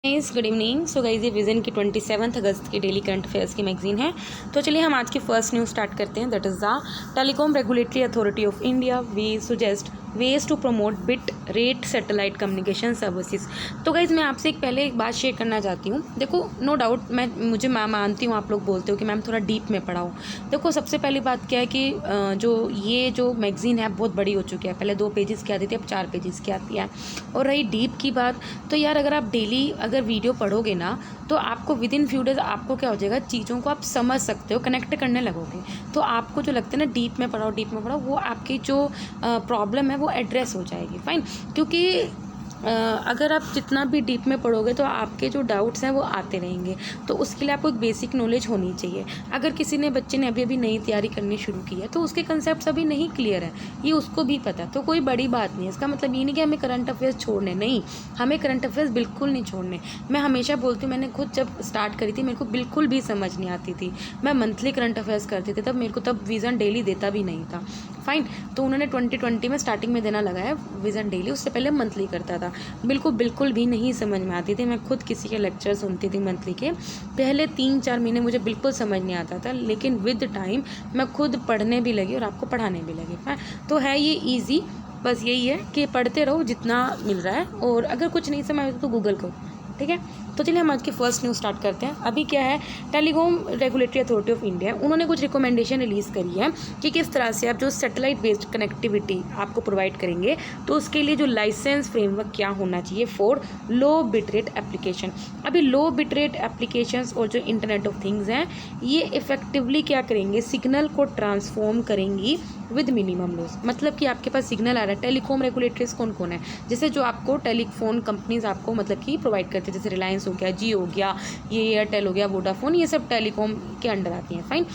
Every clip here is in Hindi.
Good evening. सो गाइज ये विज़न की 27 अगस्त की डेली करंट अफेयर्स की मैगजीन है। तो चलिए हम आज की फर्स्ट न्यूज़ स्टार्ट करते हैं। That is the telecom regulatory authority of India we suggest ways to promote bit rate satellite communication services. तो गाइज़ मैं आपसे पहले एक बात शेयर करना चाहती हूँ। देखो नो डाउट मुझे मानती हूँ, आप लोग बोलते हो कि मैम थोड़ा डीप में पढ़ाओ। देखो सबसे पहली बात क्या है कि जो मैगज़ीन है बहुत बड़ी हो चुकी है। पहले 2 पेजेस की आती थी, अब 4 पेजेस की आती है। और रही डीप की बात, तो यार अगर आप डेली अगर वीडियो पढ़ोगे ना तो आपको विद इन फ्यू डेज आपको क्या हो जाएगा, चीज़ों को आप समझ सकते हो, कनेक्ट करने लगोगे। तो आपको जो लगता है ना डीप में पढ़ाओ वो आपकी जो प्रॉब्लम है वो एड्रेस हो जाएगी। फाइन, क्योंकि अगर आप जितना भी डीप में पढ़ोगे तो आपके जो डाउट्स हैं वो आते रहेंगे। तो उसके लिए आपको एक बेसिक नॉलेज होनी चाहिए। अगर किसी बच्चे ने अभी नई तैयारी करनी शुरू की है तो उसके कंसेप्ट अभी नहीं क्लियर है, ये उसको भी पता है, तो कोई बड़ी बात नहीं है। इसका मतलब ये नहीं कि हमें करंट अफेयर्स छोड़ने, नहीं, हमें करंट अफेयर्स बिल्कुल नहीं छोड़ने। मैं हमेशा बोलती हूँ, मैंने खुद जब स्टार्ट करी थी मेरे को बिल्कुल भी समझ नहीं आती थी। मैं मंथली करंट अफेयर्स करती थी, तब मेरे को विज़न डेली देता भी नहीं था। फाइन, तो उन्होंने 2020 में स्टार्टिंग में देना लगा है विज़न डेली, उससे पहले मंथली करता था। बिल्कुल भी नहीं समझ में आती थी। मैं खुद किसी के लेक्चर सुनती थी मंथली के, पहले 3-4 महीने मुझे बिल्कुल समझ नहीं आता था, लेकिन विद टाइम मैं खुद पढ़ने भी लगी और आपको पढ़ाने भी लगी। तो है ये ईजी, बस यही है कि पढ़ते रहो जितना मिल रहा है, और अगर कुछ नहीं समझ तो गूगल करो, ठीक है। तो चलिए हम आज की फर्स्ट न्यूज़ स्टार्ट करते हैं। अभी क्या है, telecom regulatory authority of India उन्होंने कुछ रिकमेंडेशन रिलीज़ करी है कि किस तरह से आप जो सैटेलाइट बेस्ड कनेक्टिविटी आपको प्रोवाइड करेंगे, तो उसके लिए जो लाइसेंस फ्रेमवर्क क्या होना चाहिए for low bit rate application. अभी लो बिट रेट एप्लीकेशंस और जो इंटरनेट ऑफ थिंग्स हैं, ये इफेक्टिवली क्या करेंगे, सिग्नल को ट्रांसफॉर्म करेंगी विद मिनिमम लॉस। मतलब कि आपके पास सिग्नल आ रहा है, टेलीकॉम रेगुलेटरीज कौन कौन है, जैसे जो आपको टेलीफोन कंपनीज आपको मतलब कि प्रोवाइड करते हैं, जैसे रिलायंस हो गया, जियो हो गया, ये एयरटेल हो गया, वोडाफोन, ये सब टेलीकॉम के अंडर आती हैं। फाइन,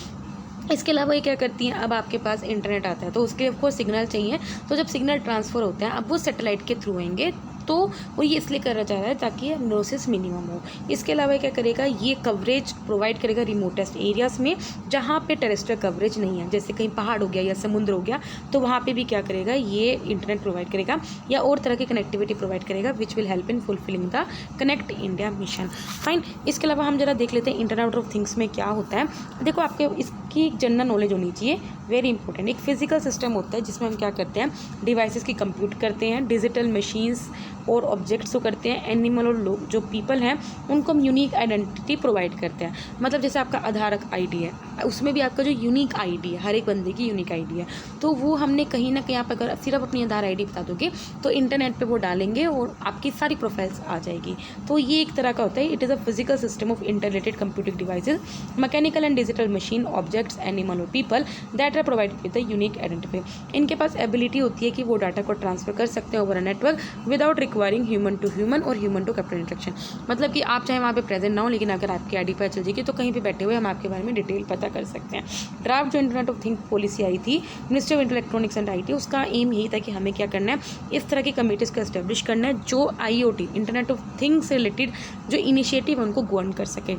इसके अलावा ये क्या करती हैं, अब आपके पास इंटरनेट आता है तो उसके आपको सिग्नल चाहिए, तो जब सिग्नल ट्रांसफ़र होते हैं अब वो सैटेलाइट के थ्रू आएंगे, तो वो ये इसलिए करना चाह रहा है ताकि लॉसेस मिनिमम हो। इसके अलावा क्या करेगा, ये कवरेज प्रोवाइड करेगा रिमोटेस्ट एरियाज़ में जहाँ पे टेरेस्ट्रियल कवरेज नहीं है, जैसे कहीं पहाड़ हो गया या समुद्र हो गया, तो वहाँ पे भी क्या करेगा, ये इंटरनेट प्रोवाइड करेगा या और तरह की कनेक्टिविटी प्रोवाइड करेगा, which will help in fulfilling the connect India mission. Fine, इसके अलावा हम जरा देख लेते हैं इंटरनेट ऑफ थिंग्स में क्या होता है। देखो इसकी जनरल नॉलेज होनी चाहिए, वेरी इंपॉर्टेंट। एक फिजिकल सिस्टम होता है जिसमें हम क्या करते हैं, डिवाइसेस की कंप्यूट करते हैं, डिजिटल मशीन्स और ऑब्जेक्ट्स को करते हैं, एनिमल और लोग जो पीपल हैं उनको हम यूनिक आइडेंटिटी प्रोवाइड करते हैं। मतलब जैसे आपका आधार आईडी है, उसमें भी आपका जो यूनिक आईडी है, हर एक बंदे की यूनिक आईडी है, तो वो हमने कहीं ना कहीं आप अगर सिर्फ अपनी आधार आईडी बता दोगे तो इंटरनेट पे वो डालेंगे और आपकी सारी प्रोफाइल्स आ जाएगी। तो ये एक तरह का होता है, it is a physical system of interrelated computing devices, mechanical and digital machine, objects, animal और people that are provided with the unique identity. इनके पास एबिलिटी होती है कि वो डाटा को ट्रांसफर कर सकते हैं over a network without requiring human to human और ह्यूमन टू कैपिटल इंटरेक्शन। मतलब कि आप चाहे वहाँ पे प्रेजेंट ना हो, लेकिन अगर आपकी आईडी पर चल जाएगी तो कहीं पे बैठे हुए हम आपके बारे में डिटेल पता कर सकते हैं। ड्राफ्ट जो इंटरनेट ऑफ थिंग पॉलिसी आई थी ministry of electronics and IT, उसका एम यही था कि हमें क्या करना है, इस तरह की कमिटीज़ को एस्टेब्लिश करना है जो आईओटी इंटरनेट ऑफ थिंग्स से रिलेटेड जो इनिशिएटिव उनको गवर्न कर सके।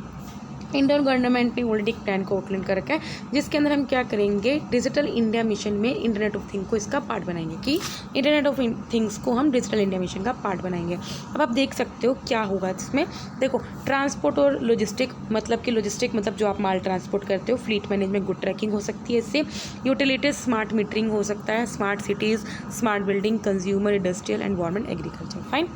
इंडियन गवर्नमेंट ने ऑलरेडी एक प्लान को आउटलाइन कर रखा है, जिसके अंदर हम क्या करेंगे, डिजिटल इंडिया मिशन में इंटरनेट ऑफ थिंग को इसका पार्ट बनाएंगे, कि इंटरनेट ऑफ थिंग्स को हम डिजिटल इंडिया मिशन का पार्ट बनाएंगे। अब आप देख सकते हो क्या होगा इसमें। देखो, ट्रांसपोर्ट और लॉजिस्टिक मतलब जो आप माल ट्रांसपोर्ट करते हो, फ्लीट मैनेजमेंट, गुड ट्रैकिंग हो सकती है इससे, यूटिलिटीज, स्मार्ट मीटरिंग हो सकता है, smart cities, smart building, consumer, industrial, environment, agriculture. Fine,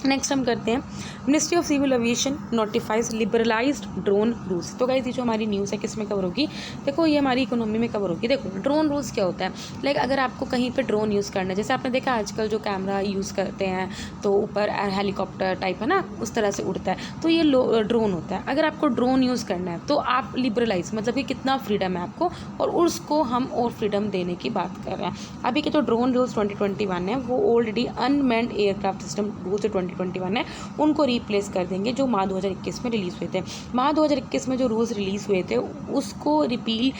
next हम करते हैं, ministry of civil aviation notifies liberalised drone rules. तो गाइस ये जो हमारी न्यूज़ है किस में कवर होगी, देखो ये हमारी इकोनॉमी में कवर होगी। देखो ड्रोन रूल्स क्या होता है, लाइक अगर आपको कहीं पे ड्रोन यूज़ करना है, जैसे आपने देखा आजकल जो कैमरा यूज़ करते हैं तो ऊपर हेलीकॉप्टर टाइप है ना, उस तरह से उड़ता है, तो ये ड्रोन होता है। अगर आपको ड्रोन यूज़ करना है तो आप लिबरलाइज मतलब कि कितना फ्रीडम है आपको, और उसको हम और फ्रीडम देने की बात कर रहे हैं। अभी के जो ड्रोन रूल्स 2021 है वो already unmanned aircraft system rules जो 2021 है उनको रिप्लेस कर देंगे, जो मार्च 2021 में रिलीज़ हुए थे। मार्च 2021 में जो रूल्स रिलीज़ हुए थे उसको रिपील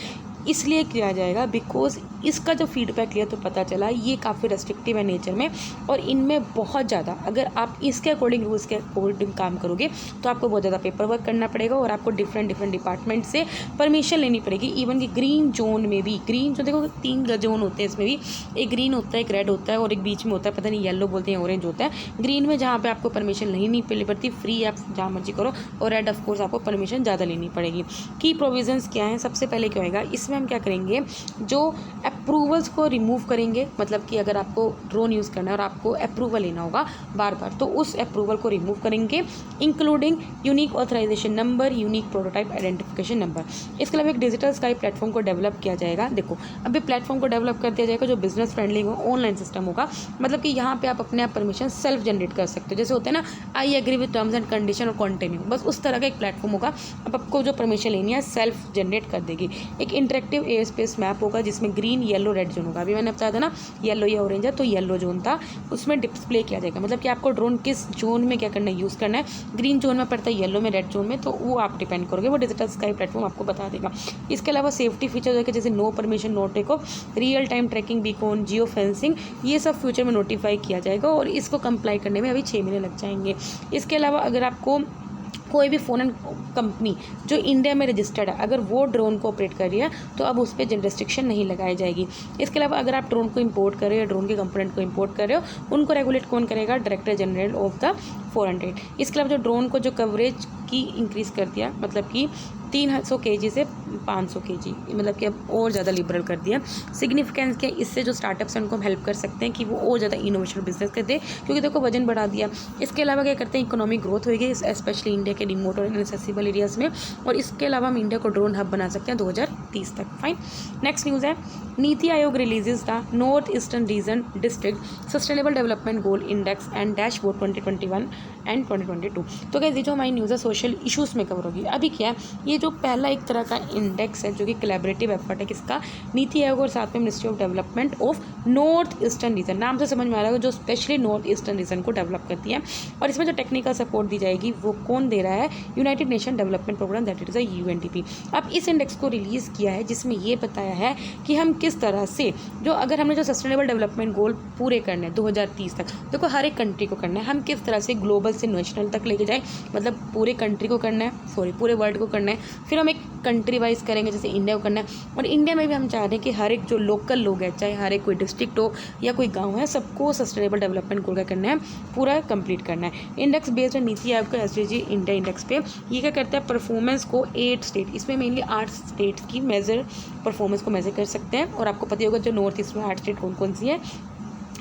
इसलिए किया जाएगा बिकॉज इसका जो फीडबैक लिया तो पता चला ये काफ़ी रेस्ट्रिक्टिव है नेचर में, और इनमें बहुत ज़्यादा अगर आप इसके अकॉर्डिंग रूल्स के अकॉर्डिंग काम करोगे तो आपको बहुत ज़्यादा पेपर वर्क करना पड़ेगा और आपको डिफरेंट डिपार्टमेंट से परमिशन लेनी पड़ेगी। इवन कि ग्रीन जोन में भी, ग्रीन जो देखो 3 जोन होते हैं इसमें भी, एक ग्रीन होता है, एक रेड होता है और एक बीच में होता है, पता नहीं येलो बोलते हैं, ऑरेंज होता है। ग्रीन में जहाँ पे आपको परमिशन नहीं पड़ती, फ्री आप जहाँ मर्जी करो, और रेड ऑफ कोर्स आपको परमिशन ज़्यादा लेनी पड़ेगी। की प्रोविजंस क्या है? सबसे पहले क्या होगा, इसमें हम क्या करेंगे, जो अप्रूवल्स को रिमूव करेंगे, मतलब कि अगर आपको ड्रोन यूज़ करना है और आपको अप्रूवल लेना होगा बार बार, तो उस अप्रूवल को रिमूव करेंगे, including unique authorisation number, unique prototype identification number. इसके अलावा एक डिजिटल स्काई प्लेटफॉर्म को डेवलप किया जाएगा। देखो अभी प्लेटफॉर्म को डेवलप कर दिया जाएगा जो बिजनेस फ्रेंडली हो, ऑनलाइन सिस्टम होगा, मतलब कि यहाँ पे आप अपने आप परमिशन सेल्फ जनरेट कर सकते हो। जैसे होता है ना, I agree with terms and condition और कंटिन्यू, बस उस तरह का एक प्लेटफॉर्म होगा। अब आपको जो परमिशन लेनी है सेल्फ जनरेट कर देगी। एक इंटरेक्टिव एयर स्पेस मैप होगा जिसमें ग्रीन येलो रेड जोन होगा। अभी मैंने बताया था ना येलो या ऑरेंज है, तो येलो जोन था, उसमें डिस्प्ले किया जाएगा, मतलब कि आपको ड्रोन किस जोन में क्या करना है, यूज़ करना है। ग्रीन जोन में पड़ता है, येलो में, रेड जोन में, तो वो आप डिपेंड करोगे, वो डिजिटल स्काई प्लेटफॉर्म आपको बता देगा। इसके अलावा सेफ्टी फीचर है जैसे no permission, no take off, real time tracking, beacon, geofencing, ये सब फ्यूचर में नोटिफाई किया जाएगा और इसको कंप्लाई करने में अभी 6 महीने लग जाएंगे। इसके अलावा अगर आपको कोई भी फ़ोन कंपनी जो इंडिया में रजिस्टर्ड है, अगर वो ड्रोन को ऑपरेट कर रही है तो अब उस पर रेस्ट्रिक्शन नहीं लगाई जाएगी। इसके अलावा अगर आप ड्रोन को इंपोर्ट कर रहे हो, ड्रोन के कंपोनेंट को इंपोर्ट कर रहे हो, उनको रेगुलेट कौन करेगा? Director general of the 400। इसके अलावा जो ड्रोन को जो कवरेज की इंक्रीज़ कर दिया, मतलब कि 300 kg से 500 kg, मतलब कि अब और ज़्यादा लिबरल कर दिया। सिग्निफिकेंस क्या, इससे जो स्टार्टअप्स हैं उनको हम हेल्प कर सकते हैं कि वो और ज़्यादा इनोवेशन बिजनेस करते हैं, क्योंकि देखो वजन बढ़ा दिया। इसके अलावा क्या करते हैं, इकोनॉमिक ग्रोथ होगी स्पेशली इंडिया के रिमोट और इनएक्सेसिबल एरियाज़ में, और इसके अलावा हम इंडिया को ड्रोन हब बना सकते हैं 2030 तक। फाइन। नेक्स्ट न्यूज़ है, NITI Aayog releases the north eastern region district sustainable development goal index and dashboard 2021 and 2022। तो क्या जो हमारी न्यूज़ है सोशल इशूज़ में कवर होगी। अभी क्या है, ये जो पहला एक तरह का इंडेक्स है जो कि कोलैबोरेटिव एफर्ट है किसका? नीति आयोग और साथ में ministry of development of north eastern region, नाम से समझ में आ रहा है, जो स्पेशली नॉर्थ ईस्टर्न रीजन को डेवलप करती है। और इसमें जो टेक्निकल सपोर्ट दी जाएगी वो कौन दे रहा है? United nation development programme, that is UNDP। अब इस इंडेक्स को रिलीज़ किया है जिसमें ये बताया है कि हम किस तरह से, जो अगर हमने जो सस्टेनेबल डेवलपमेंट गोल पूरे करने हैं 2030 तक, देखो हर एक कंट्री को करना है, हम किस तरह से ग्लोबल से नेशनल तक लेके जाए, मतलब पूरे कंट्री को करना है, पूरे वर्ल्ड को करना है। फिर हम एक कंट्री वाइज करेंगे, जैसे इंडिया को करना है, और इंडिया में भी हम चाह रहे हैं कि हर एक जो लोकल लोग हैं, चाहे हर एक कोई डिस्ट्रिक्ट हो या कोई गांव है, सबको सस्टेनेबल डेवलपमेंट गोल का करना है, पूरा कंप्लीट करना है। इंडेक्स बेस्ड है नीति आयोग का SDG इंडिया इंडेक्स पे। ये क्या करता है, परफॉर्मेंस को 8 स्टेट, इसमें मेनली 8 स्टेट्स की परफॉर्मेंस को मेजर कर सकते हैं। और आपको पता होगा जो नॉर्थ ईस्ट में 8 स्टेट कौन कौन सी है,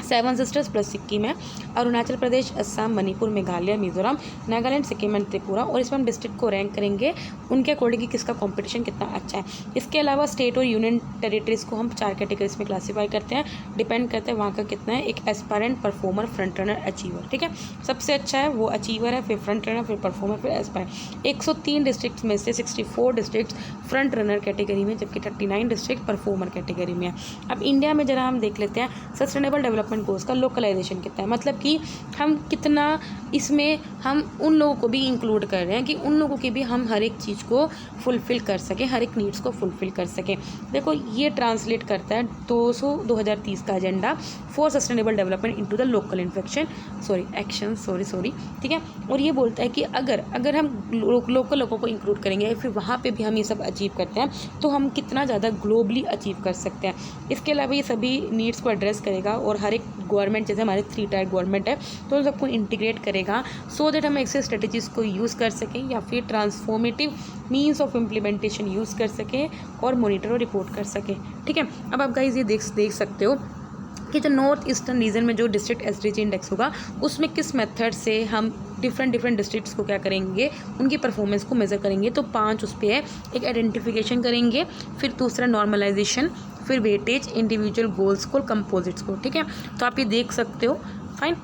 7 सिस्टर्स प्लस सिक्किम है, अरुणाचल प्रदेश, असम, मणिपुर, मेघालय, मिजोरम, नागालैंड, सिक्किम एंड त्रिपुरा। और इसमें हम डिस्ट्रिक्ट को रैंक करेंगे उनके अकॉर्डिंग कि किसका कंपटीशन कितना अच्छा है। इसके अलावा स्टेट और यूनियन टेरिटरीज को हम 4 कैटेगरीज में क्लासीफाई करते हैं, डिपेंड करते हैं वहाँ का कितना है। एक aspirant, performer, front runner, achiever. ठीक है, सबसे अच्छा है वो अचीवर है, फिर फ्रंट रनर, फिर परफॉर्मर, फिर एस्पायर। 103 डिस्ट्रिक्ट में से 64 डिस्ट्रिक्ट फ्रंट रनर कैटेगरी में, जबकि 39 डिस्ट्रिक्ट परफॉर्मर कैटेगरी में है। अब इंडिया में जरा हम देख लेते हैं सस्टेनेबल डेवलपमेंट गोल्स का लोकलाइजेशन कितना है, मतलब कि हम कितना इसमें हम उन लोगों को भी इंक्लूड कर रहे हैं कि उन लोगों की भी हम हर एक चीज़ को फुलफ़िल कर सकें, हर एक नीड्स को फुलफ़िल कर सकें। देखो ये ट्रांसलेट करता है 2030 का agenda for sustainable development into the local action. ठीक है, और ये बोलता है कि अगर हम लोकल लोगों को इंक्लूड करेंगे, फिर वहाँ पे भी हम ये सब अचीव करते हैं, तो हम कितना ज़्यादा ग्लोबली अचीव कर सकते हैं। इसके अलावा ये सभी नीड्स को एड्रेस करेगा और हर एक गवर्नमेंट, जैसे हमारे 3 टायर गवर्नमेंट है, तो उन सबको इंटीग्रेट करेगा सो दैट हम एक्सेस स्ट्रेटजीज़ को यूज़ कर सकें या फिर transformative means of implementation use कर सकें और मॉनिटर और रिपोर्ट कर सकें। ठीक है, अब आप गाइस ये देख सकते हो कि जो नॉर्थ ईस्टर्न रीजन में जो डिस्ट्रिक्ट SDG इंडेक्स होगा, उसमें किस मेथड से हम डिफरेंट डिस्ट्रिक्ट्स को क्या करेंगे, उनकी परफॉर्मेंस को मेज़र करेंगे। तो 5 उस पर है, एक आइडेंटिफिकेशन करेंगे, फिर दूसरा नॉर्मलाइजेशन, फिर वेटेज, इंडिविजुअल गोल्स को, कंपोजिट्स को। ठीक है, तो आप ये देख सकते हो। फाइन,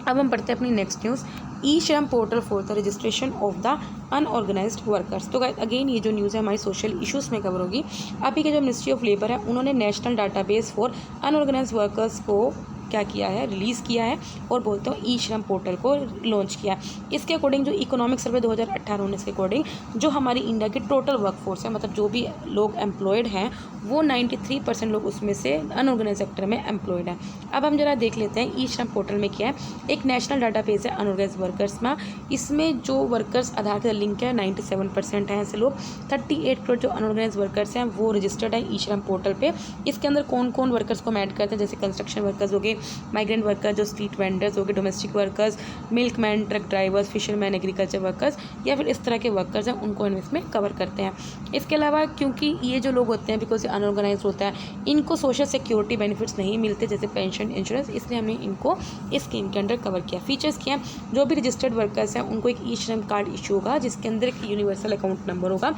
अब हम पढ़ते हैं अपनी नेक्स्ट न्यूज़, ई श्रम portal for the registration of the unorganised workers. तो अगेन ये जो न्यूज़ है हमारी सोशल इश्यूज़ में कवर होगी। अभी के जो मिनिस्ट्री ऑफ लेबर है, उन्होंने national database for unorganised workers को क्या किया है, रिलीज़ किया है और बोलते हैं ई श्रम पोर्टल को लॉन्च किया है। इसके अकॉर्डिंग जो इकोनॉमिक सर्वे 2018-19 के अकॉर्डिंग जो हमारी इंडिया की टोटल वर्कफोर्स है, मतलब जो भी लोग एम्प्लॉयड हैं वो 93% लोग उसमें से अनऑर्गेनाइज सेक्टर में एम्प्लॉयड हैं। अब हम जरा देख लेते हैं ई श्रम पोर्टल में क्या है। एक नेशनल डाटाबेस है अनऑर्गेनाइज वर्कर्स में। इसमें जो वर्कर्स आधार के लिंक है 97% हैं ऐसे लोग। 38 करोड़ जो अनऑर्गेनाइज वर्कर्स हैं वो रजिस्टर्ड है ई श्रम पोर्टल पे। इसके अंदर कौन कौन वर्कर्स को ऐड करते हैं, जैसे कंस्ट्रक्शन वर्कर्स हो गए, माइग्रेंट वर्कर्स जो स्ट्रीट वेंडर्स हो गए, domestic workers, milkman, truck drivers, fisherman, agriculture workers या फिर इस तरह के वर्कर्स हैं, उनको इसमें कवर करते हैं। इसके अलावा क्योंकि ये जो लोग होते हैं बिकॉज अनऑर्गेनाइज होता है, इनको सोशल सिक्योरिटी बेनिफिट्स नहीं मिलते जैसे पेंशन, इंश्योरेंस, इसलिए हमने इनको इस स्कीम के अंडर कवर किया। फीचर्स क्या हैं, जो भी रजिस्टर्ड वर्कर्स हैं उनको एक ई श्रम कार्ड इशू होगा जिसके अंदर एक यूनिवर्सल अकाउंट नंबर होगा,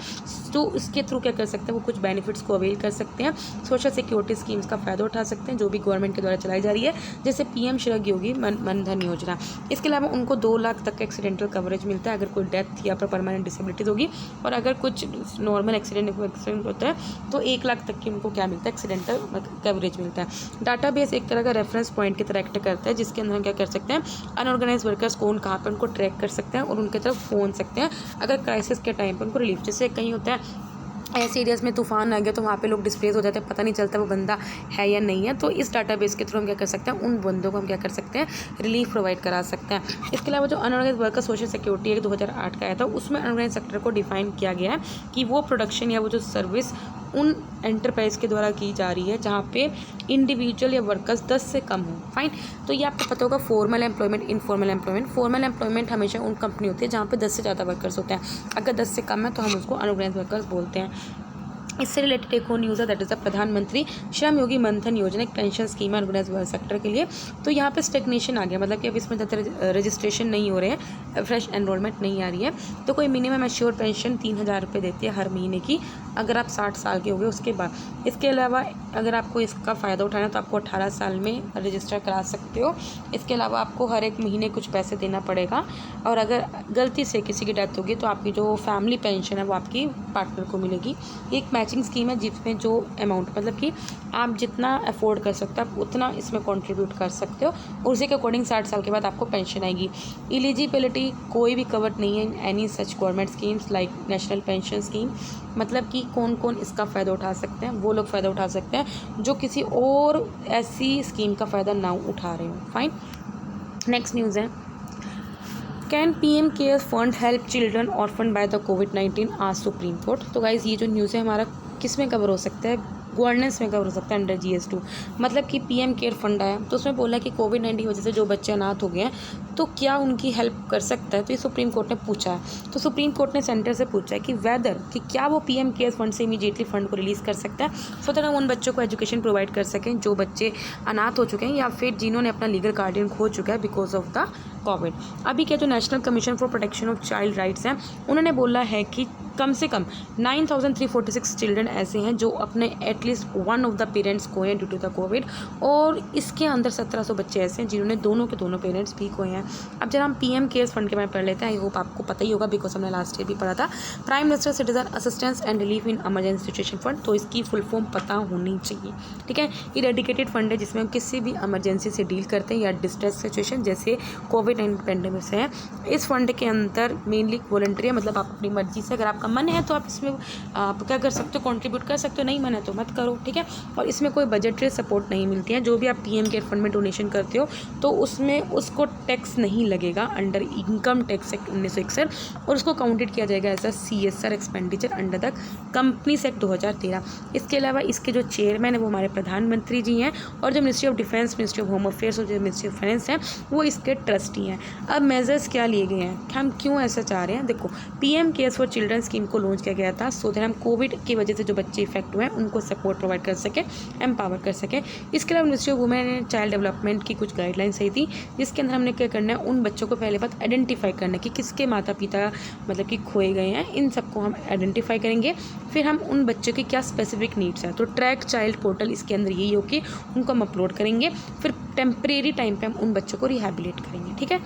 तो इसके थ्रू क्या कर सकते हैं वो कुछ बेनिफिट्स को अवेल कर सकते हैं, सोशल सिक्योरिटी स्कीम्स का फ़ायदा उठा सकते हैं जो भी गवर्नमेंट के द्वारा चलाई जा रही है, जैसे पीएम श्रम योगी मनधन योजना। इसके अलावा उनको 2 लाख तक का एक्सीडेंटल कवरेज मिलता है अगर कोई डेथ या परमानेंट डिसेबिलिटीज़ होगी, और अगर कुछ नॉर्मल एक्सीडेंट होता है तो 1 लाख तक की उनको क्या मिलता है, एक्सीडेंटल कवरेज मिलता है। डाटाबेस एक तरह का रेफरेंस पॉइंट की तरह एक्ट करता है जिसके अंदर हम क्या कर सकते हैं, अनऑर्गेनाइज वर्कर्स कौन कहाँ पर उनको ट्रैक कर सकते हैं और उनकी तरफ फ़ोन सकते हैं अगर क्राइसिस के टाइम पर उनको रिलीफ। जैसे कहीं होता है ऐसे एरियाज़ में तूफान आ गया तो वहाँ पे लोग डिस्प्लेस हो जाते हैं, पता नहीं चलता वो बंदा है या नहीं है, तो इस डाटाबेस के थ्रू हम क्या कर सकते हैं, उन बंदों को हम क्या कर सकते हैं, रिलीफ प्रोवाइड करा सकते हैं। इसके अलावा जो unorganised worker social security act 2008 का आया था उसमें अनऑर्गेनाइज सेक्टर को डिफाइन किया गया है कि वो प्रोडक्शन या वो जो सर्विस उन एंटरप्राइज के द्वारा की जा रही है जहाँ पे इंडिविजुअल या वर्कर्स 10 से कम हो। फाइन, तो ये आपको पता होगा formal employment, informal employment. Formal employment हमेशा उन कंपनी होती है जहाँ पे 10 से ज़्यादा वर्कर्स होते हैं, अगर 10 से कम है तो हम उसको अनऑर्गेनाइज वर्कर्स बोलते हैं। इससे रिलेटेड एक और न्यूज़ है, दैट इज़ द प्रधानमंत्री श्रम योगी मनधन योजना, एक पेंशन स्कीम है ऑर्गेनाइज सेक्टर के लिए। तो यहाँ पे स्टेग्नेशन आ गया, मतलब कि अब इसमें ज़्यादा रजिस्ट्रेशन नहीं हो रहे हैं, फ्रेश एनरोलमेंट नहीं आ रही है। तो कोई मिनिमम एश्योर पेंशन 3000 रुपये देती है हर महीने की अगर आप 60 साल के हो गए उसके बाद। इसके अलावा अगर आपको इसका फ़ायदा उठाना है तो आपको 18 साल में रजिस्टर करा सकते हो। इसके अलावा आपको हर एक महीने कुछ पैसे देना पड़ेगा, और अगर गलती से किसी की डेथ होगी तो आपकी जो फैमिली पेंशन है वो आपकी पार्टनर को मिलेगी। एक मैचिंग स्कीम है जिसमें जो अमाउंट, मतलब कि आप जितना अफोर्ड कर सकते हो आप उतना इसमें कंट्रीब्यूट कर सकते हो, और उसी के अकॉर्डिंग 60 साल के बाद आपको पेंशन आएगी। एलिजिबिलिटी कोई भी कवर नहीं है in any such government schemes like national pension scheme, मतलब कि कौन कौन इसका फ़ायदा उठा सकते हैं, वो लोग फ़ायदा उठा सकते हैं जो किसी और ऐसी स्कीम का फ़ायदा ना उठा रहे हो। फाइन, नेक्स्ट न्यूज़ है, can PM care fund help children orphan by the COVID-19 आज सुप्रीम कोर्ट। तो गाइज़ ये जो न्यूज़ है हमारा किस में कवर हो सकता है, गवर्नेंस में कवर हो सकता है अंडर GS2। मतलब कि PM केयर फंड आया तो उसमें बोला कि COVID-19 की वजह से जो बच्चे अनाथ हो गए हैं तो क्या उनकी हेल्प कर सकता है, तो ये सुप्रीम कोर्ट ने पूछा है। तो सुप्रीम कोर्ट ने सेंटर से पूछा है कि वेदर कि क्या वो PM केयर फंड से इमीडिएटली फंड को रिलीज़ कर सकता है, सो दैट हम उन बच्चों को एजुकेशन प्रोवाइड कर सकें जो बच्चे अनाथ हो चुके हैं या फिर जिन्होंने अपना लीगल गार्डियन खो चुका है बिकॉज ऑफ द कोविड। अभी क्या जो national commission for protection of child rights हैं उन्होंने बोला है कि कम से कम 9346 चिल्ड्रन ऐसे हैं जो अपने at least one of the parents खोए हैं ड्यू टू द कोविड, और इसके अंदर 1700 बच्चे ऐसे हैं जिन्होंने दोनों के दोनों पेरेंट्स भी खोए हैं। अब जब हम PM केयर्स फंड के बारे में पढ़ लेते हैं, आई होप आपको पता ही होगा बिकॉज हमने लास्ट ईयर भी पढ़ा था, prime minister citizen assistance and relief in emergency situation fund. तो इसकी फुल फॉर्म पता होनी चाहिए, ठीक है। ये डेडिकेटेड फंड है जिसमें हम किसी भी इमरजेंसी से डील करते हैं या डिस्ट्रेस सिचुएशन जैसे COVID-19 पेंडेमिक से है। इस फंड के अंदर मेनली वॉलंटरी है, मतलब आप अपनी मर्जी से, अगर आपका मन है तो आप इसमें आप क्या कर सकते हो, कंट्रीब्यूट कर सकते हो, नहीं मन है तो मत करो, ठीक है। और इसमें कोई बजटरी सपोर्ट नहीं मिलती है। जो भी आप PM केयर फंड में डोनेशन करते हो तो उसमें उसको टैक्स नहीं लगेगा अंडर इनकम टैक्स एक्ट 1961, और उसको काउंटेड किया जाएगा as a CSR expenditure under the companies act 2013। इसके अलावा इसके जो चेयरमैन है वो हमारे प्रधानमंत्री जी हैं, और जो ministry of defence, ministry of home affairs और जो मिनिस्ट्री ऑफ फाइनेंस हैं वो इसके ट्रस्टी हैं। अब मेजर्स क्या लिए गए हैं, हम क्यों ऐसा चाह रहे हैं, देखो PM cares for children scheme को लॉन्च किया गया था सो दैट हम कोविड की वजह से जो बच्चे इफेक्ट हुए हैं उनको सपोर्ट प्रोवाइड कर सकें, एम्पावर कर सकें। इसके अलावा ministry of women and child development की कुछ गाइडलाइंस आई थी जिसके अंदर हमने क्या करना है, उन बच्चों को पहले बात आइडेंटिफाई करना है कि किसके माता पिता मतलब कि खोए गए हैं, इन सबको हम आइडेंटिफाई करेंगे। फिर हम उन बच्चों की क्या स्पेसिफिक नीड्स हैं, तो ट्रैक चाइल्ड पोर्टल इसके अंदर यही हो कि उनको हम अपलोड करेंगे, फिर टेम्परेरी टाइम पे हम उन बच्चों को रिहैबिलिट करेंगे, ठीक है।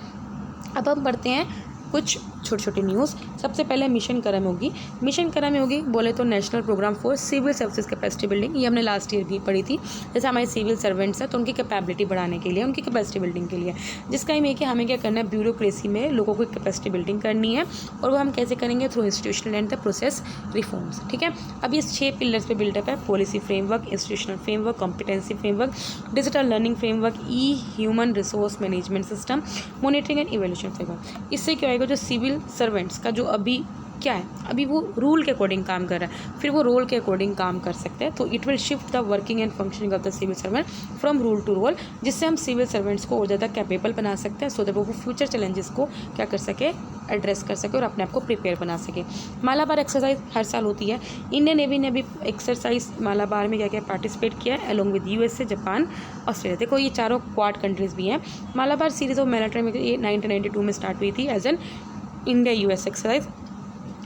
अब हम बढ़ते हैं कुछ छोटे छोटे न्यूज़। सबसे पहले मिशन कर्मयोगी। मिशन कर्मयोगी बोले तो national programme for civil services capacity building, ये हमने लास्ट ईयर भी पढ़ी थी। जैसे हमारे सिविल सर्वेंट्स हैं तो उनकी कैपेबिलिटी बढ़ाने के लिए, उनकी कैपेसिटी बिल्डिंग के लिए, जिसका एम है कि हमें क्या करना है, ब्यूरोक्रेसी में लोगों को कैपेसिटी बिल्डिंग करनी है। और वो हम कैसे करेंगे, through institutional and the process reforms. ठीक है, अब ये 6 पिलर्स पे बिल्डअप है। Policy framework, institutional framework, competency framework, digital learning framework, E human resource management system, monitoring and evaluation framework. इससे क्या होएगा, जो सिविल सर्वेंट्स का जो अभी क्या है, अभी वो रूल के अकॉर्डिंग काम कर रहा है, फिर वो रोल के अकॉर्डिंग काम कर सकते हैं। तो it will shift the working and functioning of the civil servant from rule to role, जिससे हम सिविल सर्वेंट्स को और ज़्यादा कैपेबल बना सकते हैं, सो दैट वो फ्यूचर चैलेंजेस को क्या कर सके, एड्रेस कर सके और अपने आप को प्रिपेयर बना सके। मालाबार एक्सरसाइज हर साल होती है। इंडियन नेवी ने भी एक्सरसाइज मालाबार में क्या क्या पार्टिसिपेट किया है, along with USA, Japan, Australia. देखो ये चारों क्वाड कंट्रीज़ भी हैं। मालाबार सीरीज ऑफ मैराथन में ये 1992 में स्टार्ट हुई थी as an India US exercise.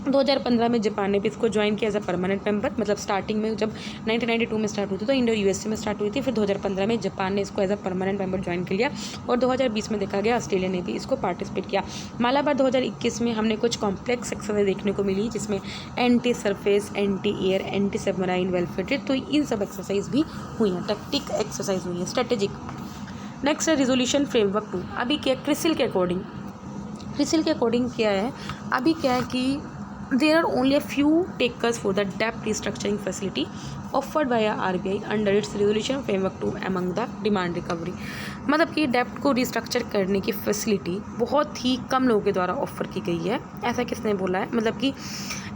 2015 में जापान ने भी इसको ज्वाइन किया एज अ परमानेंट मेंबर। मतलब स्टार्टिंग में जब 1992 में स्टार्ट हुई थी तो इंडिया USA में स्टार्ट हुई थी, फिर 2015 में जापान ने इसको as a permanent member join कर लिया, और 2020 में देखा गया ऑस्ट्रेलिया ने भी इसको पार्टिसिपेट किया। मालाबार 2021 में हमने कुछ कॉम्प्लेक्स एक्सरसाइज देखने को मिली, जिसमें anti surface, anti air, anti submarine welfare, तो इन सब एक्सरसाइज भी हुई हैं, टैक्टिक एक्सरसाइज हुई हैं, स्ट्रेटेजिक। नेक्स्ट है रिजोल्यूशन फ्रेमवर्क 2। अभी क्या क्रिसिल के अकॉर्डिंग, क्या है, अभी क्या है कि there are only a few takers for the debt restructuring facility offered by RBI under its resolution framework 2 among the demand recovery। मतलब कि डेप्ट को रिस्ट्रक्चर करने की फैसिलिटी बहुत ही कम लोगों के द्वारा ऑफर की गई है। ऐसा किसने बोला है, मतलब कि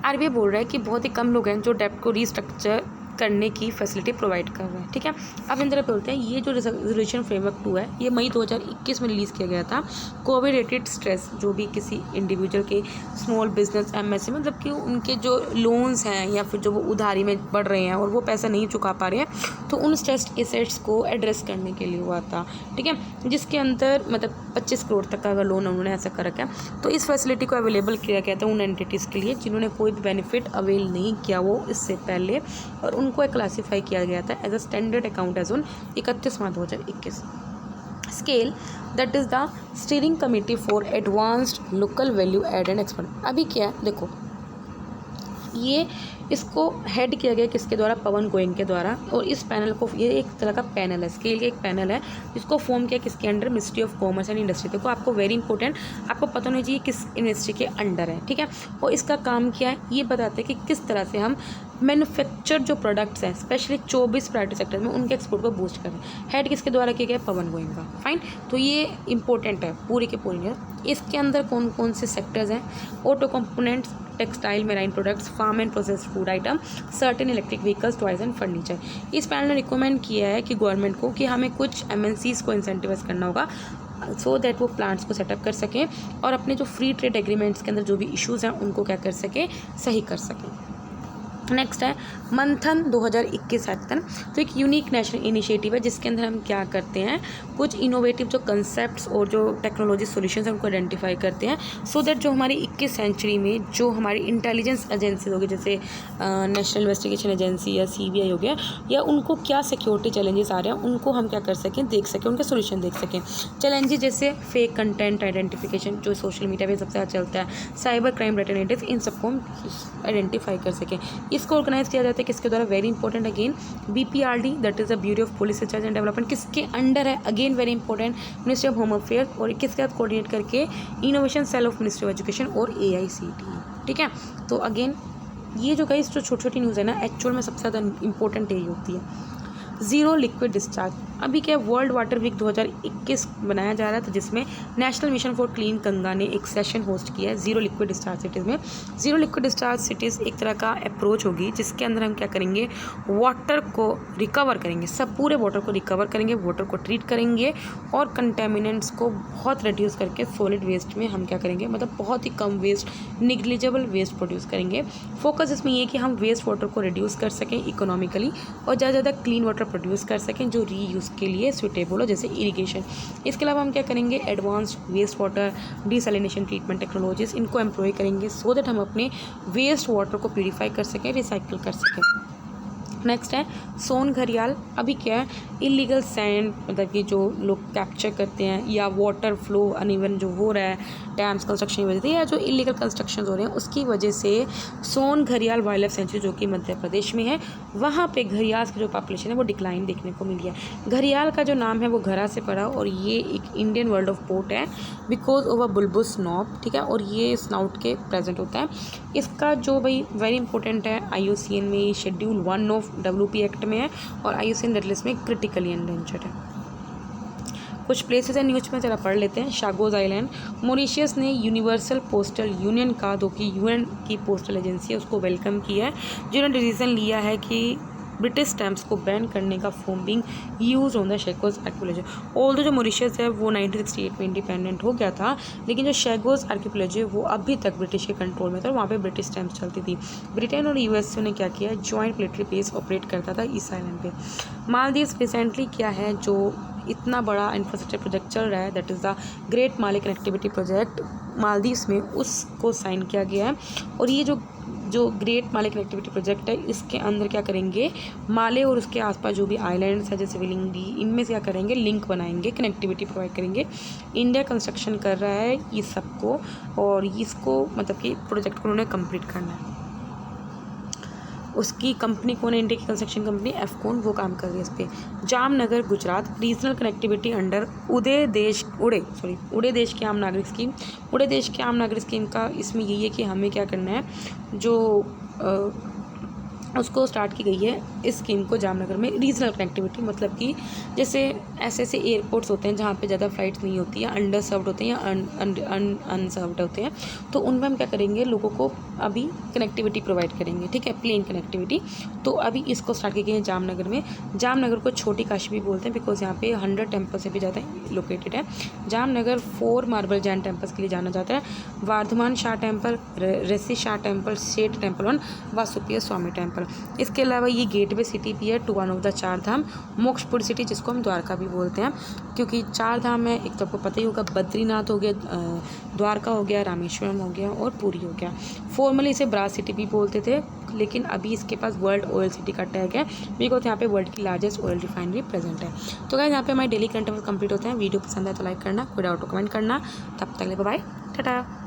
RBI बोल रहा है कि बहुत ही कम लोग हैं जो डेप्ट को रिस्ट्रक्चर करने की फैसिलिटी प्रोवाइड कर रहे हैं। ठीक है, अब इन तरह बोलते हैं, ये जो रिजोल्यूशन फ्रेमवर्क 2 है, ये मई 2021 में रिलीज़ किया गया था। कोविड रिलेटेड स्ट्रेस, जो भी किसी इंडिविजुअल के स्मॉल बिजनेस MSME, मतलब कि उनके जो लोन्स हैं या फिर जो वो उधारी में बढ़ रहे हैं और वो पैसा नहीं चुका पा रहे हैं, तो उन स्ट्रेस्ड एसेट्स को एड्रेस करने के लिए हुआ था। ठीक है, जिसके अंदर मतलब 25 करोड़ तक का अगर लोन उन्होंने ऐसा कर रखा है, तो इस फैसिलिटी को अवेलेबल किया गया था उन एंटिटीज़ के लिए जिन्होंने कोई भी बेनिफिट अवेल नहीं किया वो इससे पहले, और उनको क्लासीफाई किया गया था as a standard account as on 31 March 2021। Scale, that is the steering committee for advanced local value add and expand. अभी क्या है, देखो ये इसको हेड किया गया किसके द्वारा, पवन गोयल के द्वारा, और इस पैनल को, ये एक तरह का पैनल है, स्केल का एक पैनल है, जिसको फॉर्म किया किसके under, ministry of commerce and industry. देखो आपको वेरी इंपॉर्टेंट, आपको पता होना चाहिए किस मिनिस्ट्री के अंडर है। ठीक है, और इसका काम क्या है, ये बताते हैं कि किस तरह से हम मैन्युफैक्चर जो प्रोडक्ट्स हैं, स्पेशली 24 प्रायोरिटी सेक्टर में, उनके एक्सपोर्ट को बूस्ट करें। हेड किसके द्वारा किया गया, पवन गोयल का। फाइन, तो ये इंपॉर्टेंट है पूरी के पूरी। इसके अंदर कौन कौन से सेक्टर्स हैं, auto components, textile, marine products, farm and processed food item, certain electric vehicles, toys and furniture. इस पैनल ने रिकमेंड किया है कि गवर्नमेंट को कि हमें कुछ MNCs को इंसेंटिवाइज करना होगा, सो दैट वो प्लांट्स को सेटअप कर सकें और अपने जो फ्री ट्रेड एग्रीमेंट्स के अंदर जो भी इश्यूज़ हैं उनको क्या कर सकें, सही कर सकें। नेक्स्ट है मंथन 2021 हैकथन। तो एक यूनिक नेशनल इनिशिएटिव है जिसके अंदर हम क्या करते हैं, कुछ इनोवेटिव जो कंसेप्ट्स और जो टेक्नोलॉजी सॉल्यूशंस हैं उनको आइडेंटिफाई करते हैं, सो दैट जो हमारी 21 सेंचुरी में जो हमारी इंटेलिजेंस एजेंसी होगी, जैसे नेशनल इन्वेस्टिगेशन एजेंसी या CBI हो गया, या उनको क्या सिक्योरिटी चैलेंजेस आ रहे हैं उनको हम क्या कर सकें, देख सकें, उनके सोल्यूशन देख सकें। चैलेंजेस जैसे फेक कंटेंट आइडेंटिफिकेशन जो सोशल मीडिया पर सबसे ज़्यादा चलता है, साइबर क्राइम डेटा, इन सबको हम आइडेंटिफाई कर सकें। इसको ऑर्गेनाइज किया जाता है किसके द्वारा, very important again, BPRD, that is the bureau of police research and development, किसके अंडर है, again very important, ministry of home affair, और किसके साथ कोऑर्डिनेट करके, innovation cell of ministry of education और AICTE। ठीक है, तो अगेन ये जो गाइस जो छोटी छोटी न्यूज़ है ना, एक्चुअल में सबसे ज़्यादा इंपॉर्टेंट यही होती है। ज़ीरो लिक्विड डिस्चार्ज, अभी क्या वर्ल्ड वाटर वीक 2021 बनाया जा रहा है, तो जिसमें national mission for clean Ganga ने एक सेशन होस्ट किया है जीरो लिक्विड डिस्चार्ज सिटीज़ में। जीरो लिक्विड डिस्चार्ज सिटीज़ एक तरह का अप्रोच होगी जिसके अंदर हम क्या करेंगे, वाटर को रिकवर करेंगे, सब पूरे वाटर को रिकवर करेंगे, वाटर को ट्रीट करेंगे और कंटेमिनेंट्स को बहुत रिड्यूस करके सॉलिड वेस्ट में हम क्या करेंगे, मतलब बहुत ही कम वेस्ट, निग्लिजिबल वेस्ट प्रोड्यूस करेंगे। फोकस इसमें ये कि हम वेस्ट वाटर को रिड्यूस कर सकें इकोनॉमिकली और ज़्यादा ज़्यादा क्लीन वाटर प्रोड्यूस कर सकें जो रीयूज़ के लिए सूटेबल हो, जैसे इरिगेशन। इसके अलावा हम क्या करेंगे, advanced waste water desalination treatment technologies इनको एम्प्लॉय करेंगे सो दैट हम अपने वेस्ट वाटर को प्यूरीफाई कर सकें, रिसाइकिल कर सकें। नेक्स्ट है सोन घरियाल। अभी क्या है, इलीगल सैंड मतलब कि जो लोग कैप्चर करते हैं या वाटर फ्लो अनइवन जो हो रहा है डैम्स कंस्ट्रक्शन की वजह से या जो इलीगल कंस्ट्रक्शन हो रहे हैं उसकी वजह से सोन घरियाल वाइल्ड लाइफ सेंचुरी जो कि मध्य प्रदेश में है, वहाँ पे घरियाल की जो पॉपुलेशन है वो डिक्लाइन देखने को मिली है। घरियाल का जो नाम है वो घरा से पड़ा और ये एक इंडियन वर्ल्ड ऑफ पोर्ट है बिकॉज ऑफ अ बुलबुस स्नॉब, ठीक है, और ये स्नाउट के प्रेजेंट होता है। इसका जो भाई वेरी इंपॉर्टेंट है IUCN में शेड्यूल 1 ऑफ WP एक्ट में है और IUCN रेड लिस्ट में क्रिटिकली एंडेंजर्ड है। कुछ प्लेसेस हैं न्यूज़ में ज़रा पढ़ लेते हैं। शागोज आइलैंड, मॉरिशस ने यूनिवर्सल पोस्टल यूनियन का जो कि UN की पोस्टल एजेंसी है उसको वेलकम किया है, जिन्होंने डिसीजन लिया है कि ब्रिटिश स्टैम्प्स को बैन करने का from being use on the Chagos archaeology. Although जो मॉरिशस है वो 1968 में इंडिपेंडेंट हो गया था, लेकिन जो शेगोज आर्कियोलॉजी वो अभी तक ब्रिटिश के कंट्रोल में था, वहाँ पे ब्रिटिश स्टैम्प्स चलती थी। ब्रिटेन और USA ने क्या किया, जॉइंट मिलिट्री बेस ऑपरेट करता था इस आइलैंड पे। मालदीव्स रिसेंटली क्या है, जो इतना बड़ा इंफ्रास्ट्रक्चर प्रोजेक्ट चल रहा है that is the great Male connectivity project Maldives में, उसको साइन किया गया है। और ये जो ग्रेट माले कनेक्टिविटी प्रोजेक्ट है इसके अंदर क्या करेंगे, माले और उसके आसपास जो भी आइलैंड्स है जैसे विलिंगडी, इनमें से क्या करेंगे, लिंक बनाएंगे, कनेक्टिविटी प्रोवाइड करेंगे। इंडिया कंस्ट्रक्शन कर रहा है ये सबको और इसको मतलब कि प्रोजेक्ट को उन्होंने कंप्लीट करना है। उसकी कंपनी कौन है, इंडिया की कंस्ट्रक्शन कंपनी एफकॉन, वो काम कर रही है इस पर। Jamnagar Gujarat, regional connectivity under उड़े देश के आम नागरिक स्कीम। उड़े देश के आम नागरिक स्कीम का इसमें यही है कि हमें क्या करना है, जो उसको स्टार्ट की गई है इस स्कीम को जामनगर में। रीजनल कनेक्टिविटी मतलब कि जैसे ऐसे एयरपोर्ट्स होते हैं जहाँ पे ज़्यादा फ्लाइट्स नहीं होती हैं, अंडर सर्व्ड होते हैं या अनसर्व्ड होते हैं, तो उनमें हम क्या करेंगे, लोगों को अभी कनेक्टिविटी प्रोवाइड करेंगे, ठीक है, प्लेन कनेक्टिविटी। तो अभी इसको स्टार्ट की गई है जामनगर में। जामनगर को छोटी काशी भी बोलते हैं बिकॉज यहाँ पे 100 टेम्पल से भी ज़्यादा लोकेटेड है। जामनगर 4 मार्बल जैन टेम्पल्स के लिए जाना जाता है, Varthaman Shah temple, Resi Shah temple, Seth temple 1, Vasupriya Swami temple. इसके अलावा ये गेटवे सिटी भी है to one of the 4 Dham, Mokshpur city जिसको हम द्वारका भी बोलते हैं, क्योंकि 4 धाम में एक तो आपको पता ही होगा, बद्रीनाथ हो गया, द्वारका हो गया, रामेश्वरम हो गया और पुरी हो गया। फॉर्मली इसे ब्रास सिटी भी बोलते थे, लेकिन अभी इसके पास वर्ल्ड ऑयल सिटी का टैग है बिकॉज यहाँ पे वर्ल्ड की लार्जेस्ट ऑयल रिफाइनरी प्रेजेंट है। तो गाइस यहाँ पे हमारे डेली करंट अफेयर कंप्लीट होते हैं। वीडियो पसंद है तो लाइक करना, कोई डाउट हो कमेंट करना। तब तक ले बाय, टाटा।